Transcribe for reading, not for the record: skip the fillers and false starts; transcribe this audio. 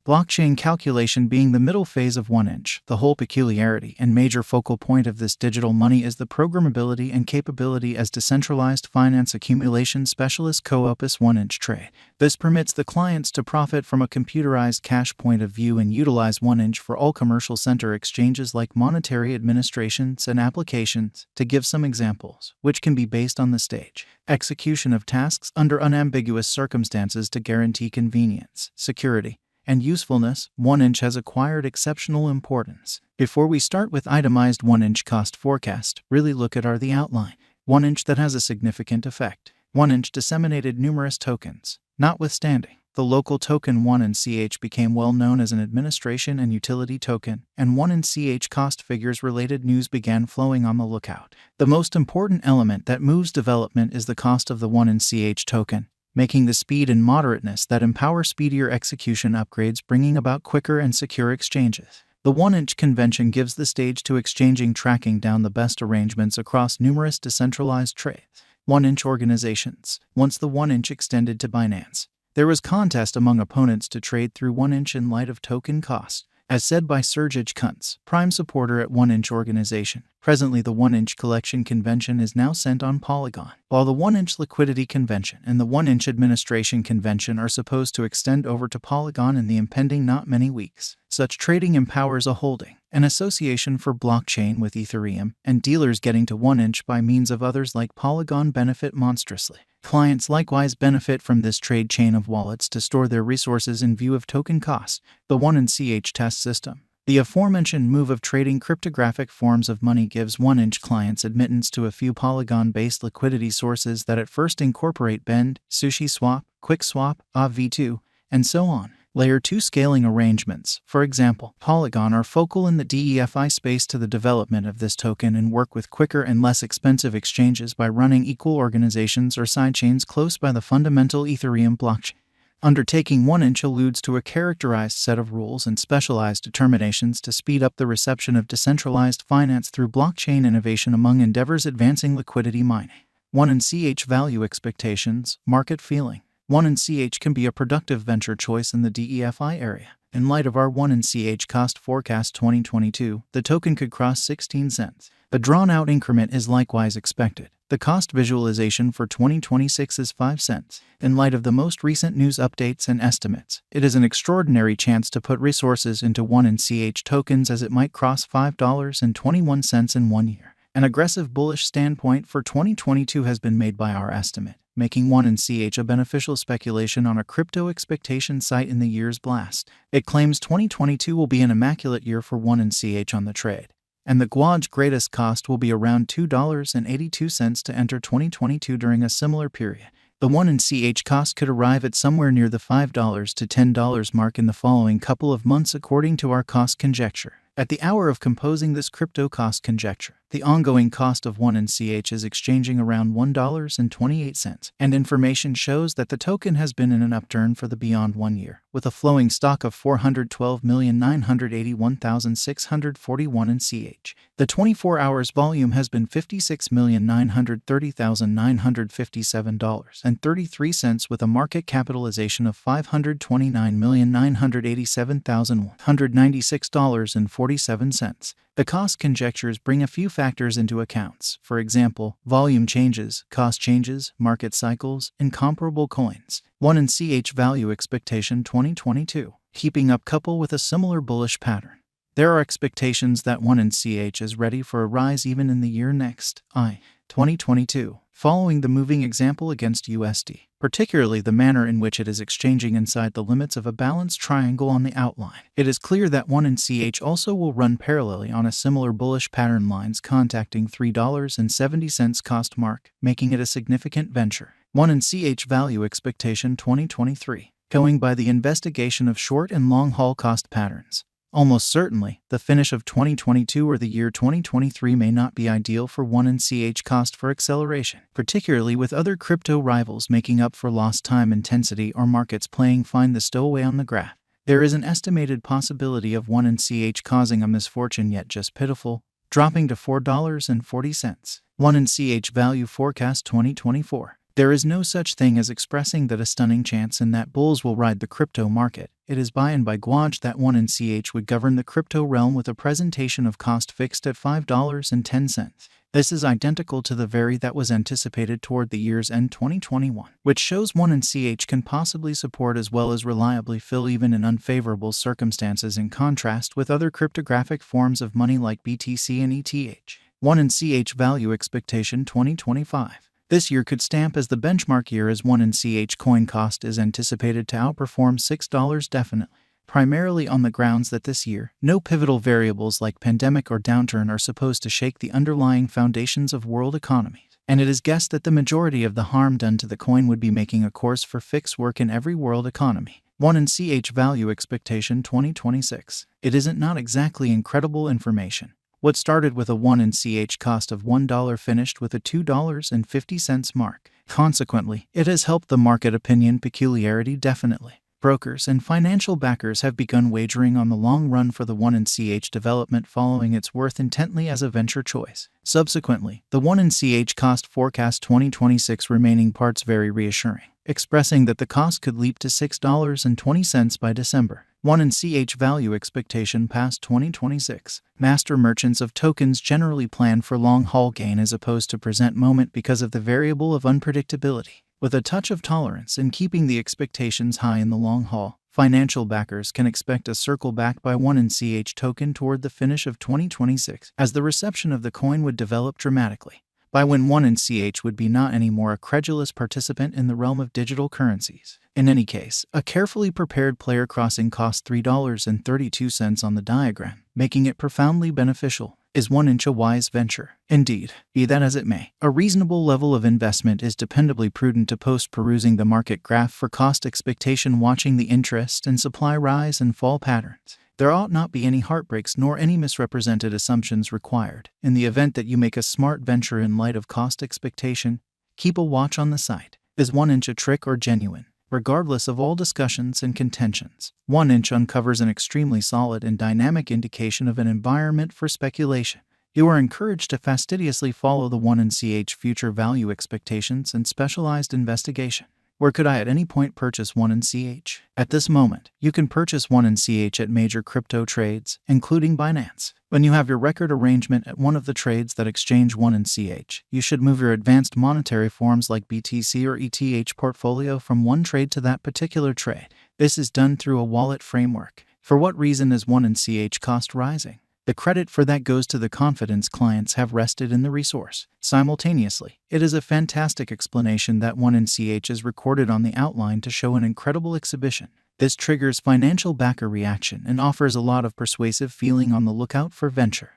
Blockchain calculation being the middle phase of 1inch. The whole peculiarity and major focal point of this digital money is the programmability and capability as decentralized finance accumulation specialist co-opus 1inch trade. This permits the clients to profit from a computerized cash point of view and utilize 1inch for all commercial center exchanges like monetary administrations and applications. To give some examples, which can be based on the stage, execution of tasks under unambiguous circumstances to guarantee convenience, security, and usefulness, 1inch has acquired exceptional importance. Before we start with itemized 1inch cost forecast, really look at the outline. 1inch that has a significant effect. 1inch disseminated numerous tokens. Notwithstanding, the local token 1NCH became well known as an administration and utility token, and 1NCH cost figures related news began flowing on the lookout. The most important element that moves development is the cost of the 1NCH token, making the speed and moderateness that empower speedier execution upgrades, bringing about quicker and secure exchanges. The 1inch convention gives the stage to exchanging, tracking down the best arrangements across numerous decentralized trades. 1inch organizations. Once the 1inch extended to Binance, there was contest among opponents to trade through 1inch in light of token cost. As said by Sergej Kuntz, prime supporter at 1inch organization, presently the 1inch collection convention is now sent on Polygon, while the 1inch liquidity convention and the 1inch administration convention are supposed to extend over to Polygon in the impending not many weeks. Such trading empowers a holding, an association for blockchain with Ethereum, and dealers getting to 1inch by means of others like Polygon benefit monstrously. Clients likewise benefit from this trade chain of wallets to store their resources in view of token costs. The 1NCH test system. The aforementioned move of trading cryptographic forms of money gives 1inch clients admittance to a few Polygon-based liquidity sources that at first incorporate Bend, SushiSwap, QuickSwap, AV2, and so on. Layer 2 scaling arrangements, for example, Polygon, are focal in the DeFi space to the development of this token and work with quicker and less expensive exchanges by running equal organizations or sidechains close by the fundamental Ethereum blockchain. Undertaking 1inch alludes to a characterized set of rules and specialized determinations to speed up the reception of decentralized finance through blockchain innovation among endeavors advancing liquidity mining. 1NCH value expectations, market feeling. 1NCH can be a productive venture choice in the DeFi area. In light of our 1NCH cost forecast 2022, the token could cross 16 cents. A drawn-out increment is likewise expected. The cost visualization for 2026 is 5 cents. In light of the most recent news updates and estimates, it is an extraordinary chance to put resources into 1NCH tokens as it might cross $5.21 in 1 year. An aggressive bullish standpoint for 2022 has been made by our estimate, making 1NCH a beneficial speculation on a crypto expectation site in the year's blast. It claims 2022 will be an immaculate year for 1NCH on the trade, and the Guaj's greatest cost will be around $2.82 to enter 2022 during a similar period. The 1NCH cost could arrive at somewhere near the $5 to $10 mark in the following couple of months according to our cost conjecture. At the hour of composing this crypto cost conjecture, the ongoing cost of 1NCH is exchanging around $1.28, and information shows that the token has been in an upturn for the beyond 1 year, with a flowing stock of 412,981,641 NCH. The 24 hours volume has been $56,930,957.33 with a market capitalization of $529,987,196.47. The cost conjectures bring a few factors into account, for example, volume changes, cost changes, market cycles, and comparable coins. 1NCH value expectation 2022. Keeping up couple with a similar bullish pattern. There are expectations that 1NCH is ready for a rise even in the year next, 2022, following the moving example against USD, particularly the manner in which it is exchanging inside the limits of a balanced triangle on the outline. It is clear that 1NCH also will run parallelly on a similar bullish pattern lines contacting $3.70 cost mark, making it a significant venture. 1NCH value expectation 2023. Going by the investigation of short and long haul cost patterns, almost certainly, the finish of 2022 or the year 2023 may not be ideal for 1NCH cost for acceleration, particularly with other crypto rivals making up for lost time intensity or markets playing find the stowaway on the graph. There is an estimated possibility of 1NCH causing a misfortune yet just pitiful, dropping to $4.40. 1NCH value forecast 2024. There is no such thing as expressing that a stunning chance in that bulls will ride the crypto market. It is by and by guage that 1NCH would govern the crypto realm with a presentation of cost fixed at $5.10. This is identical to the very that was anticipated toward the year's end 2021, which shows 1NCH can possibly support as well as reliably fill even in unfavorable circumstances in contrast with other cryptographic forms of money like BTC and ETH. 1NCH value expectation 2025. This year could stamp as the benchmark year as 1NCH coin cost is anticipated to outperform $6 definitely, primarily on the grounds that this year, no pivotal variables like pandemic or downturn are supposed to shake the underlying foundations of world economies, and it is guessed that the majority of the harm done to the coin would be making a course for fixed work in every world economy. 1NCH value expectation 2026. It isn't not exactly incredible information. What started with a 1NCH cost of $1 finished with a $2.50 mark. Consequently, it has helped the market opinion peculiarity definitely. Brokers and financial backers have begun wagering on the long run for the 1NCH development following its worth intently as a venture choice. Subsequently, the 1NCH cost forecast 2026 remaining parts very reassuring, expressing that the cost could leap to $6.20 by December. 1NCH value expectation past 2026. Master merchants of tokens generally plan for long-haul gain as opposed to present moment because of the variable of unpredictability. With a touch of tolerance in keeping the expectations high in the long haul, financial backers can expect a circle back by 1NCH token toward the finish of 2026, as the reception of the coin would develop dramatically, by when 1NCH would be not anymore a credulous participant in the realm of digital currencies. In any case, a carefully prepared player crossing costs $3.32 on the diagram, making it profoundly beneficial. Is 1inch a wise venture? Indeed, be that as it may, a reasonable level of investment is dependably prudent to post perusing the market graph for cost expectation, watching the interest and supply rise and fall patterns. There ought not be any heartbreaks nor any misrepresented assumptions required. In the event that you make a smart venture in light of cost expectation, keep a watch on the site. Is 1inch a trick or genuine? Regardless of all discussions and contentions, 1inch uncovers an extremely solid and dynamic indication of an environment for speculation. You are encouraged to fastidiously follow the 1NCH future value expectations and specialized investigation. Where could I at any point purchase 1NCH? At this moment, you can purchase 1NCH at major crypto trades, including Binance. When you have your record arrangement at one of the trades that exchange 1NCH, you should move your advanced monetary forms like BTC or ETH portfolio from one trade to that particular trade. This is done through a wallet framework. For what reason is 1NCH cost rising? The credit for that goes to the confidence clients have rested in the resource. Simultaneously, it is a fantastic explanation that 1NCH is recorded on the outline to show an incredible exhibition. This triggers financial backer reaction and offers a lot of persuasive feeling on the lookout for venture.